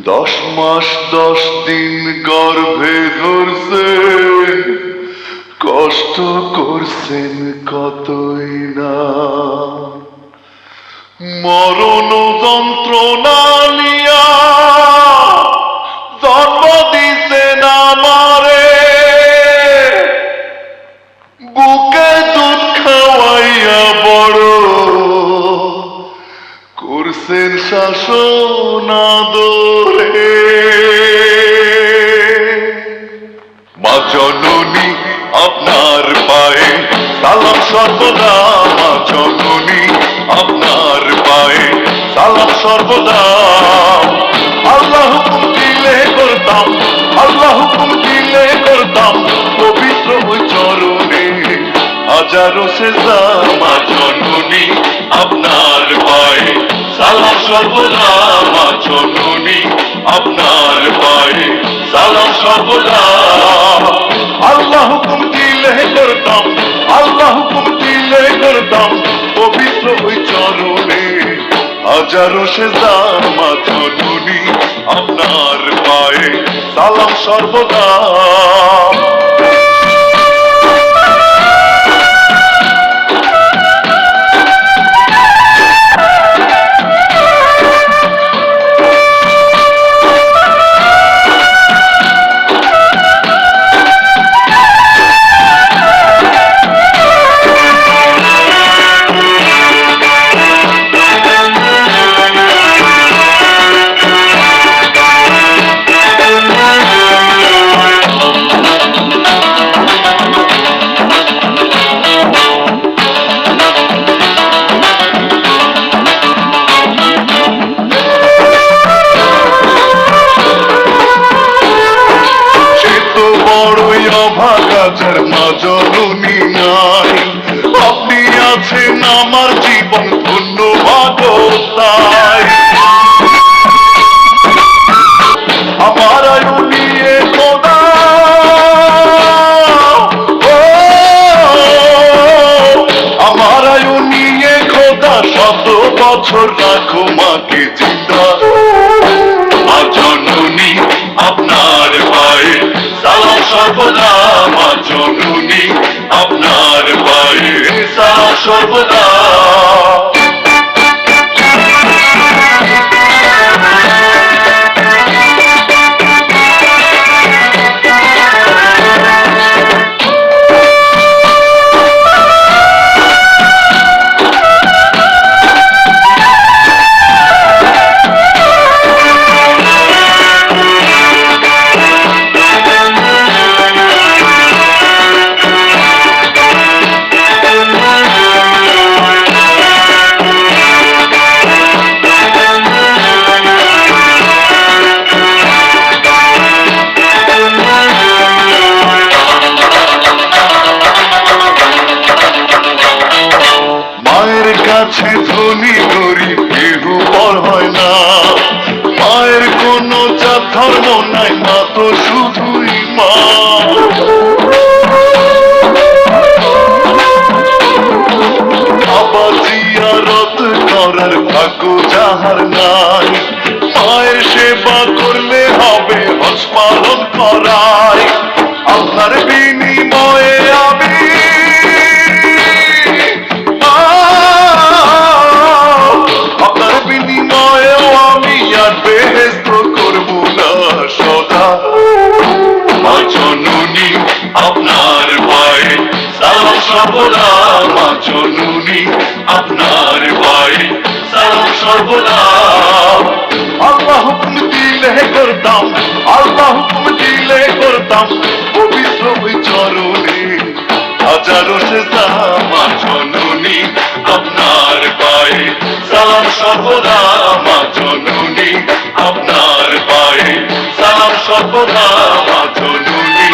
10 মাস 10 দিন গর্ভে ধরছেন, কষ্ট করছেন কতই না। মরণ যন্ত্রণা নিয়া জন্ম দিছেন আমারে, বুকে দুধ খাওয়াইয়া বড় করছেন শাসন আদরে। মা জননী আপনার পায়ে সালাম সর্বদা, মা জননী আপনার পায়ে সালাম সর্বদা। আল্লাহ হুকুম দিলে করতাম, আল্লাহ হুকুম দিলে করতাম পবিত্র ওই চরণে হাজারো সেজদা। মা জননী আপনার পায়ে সালাম সর্বদা, মা জননী আপনার পায়ে সালাম সর্বদা। আল্লাহ হুকুম দিলে করতাম, আল্লাহ হুকুম দিলে করতাম পবিত্র ওই চরণে হাজারো সেজদা। মা জননী আপনার পায়ে সালাম সর্বদা। ভাগাচার মা জননী নাই, আপনি আছেন আমার জীবন ধন্যবাদ তাই। আমার আয়ু নিয়ে খোদা, আমার আয়ু নিয়ে খোদা 100 বছর রাখো মাকে জিন্দা। মা জননী আপনার পায়ে সালাম সর্বদা, মা জননী আপনার পায়ে সালাম সর্বদা। কাছে ধনী গরিব কেহ পর হয় না, মায়ের কোনো জাত ধর্ম নাই, মা তো শুধুই মা। বাবা জিয়ারত করার ভাগ্য যাহার নাই, মায়ের সেবা করলে হবে হজ পালন করায়। আপনার বিনিময়ে আমি আপনার পায়ে সালাম সর্বদা, মা জননী আপনার পায়ে সালাম সর্বদা। আল্লাহ হুকুম দিলে করতাম, আল্লাহ হুকুম দিলে করতাম পবিত্র ওই চরণে হাজারো সেজদা। মা জননী আপনার পায়ে সালাম সর্বদা, মা জননী আপনার পায়ে সালাম সর্বদা। মা জননী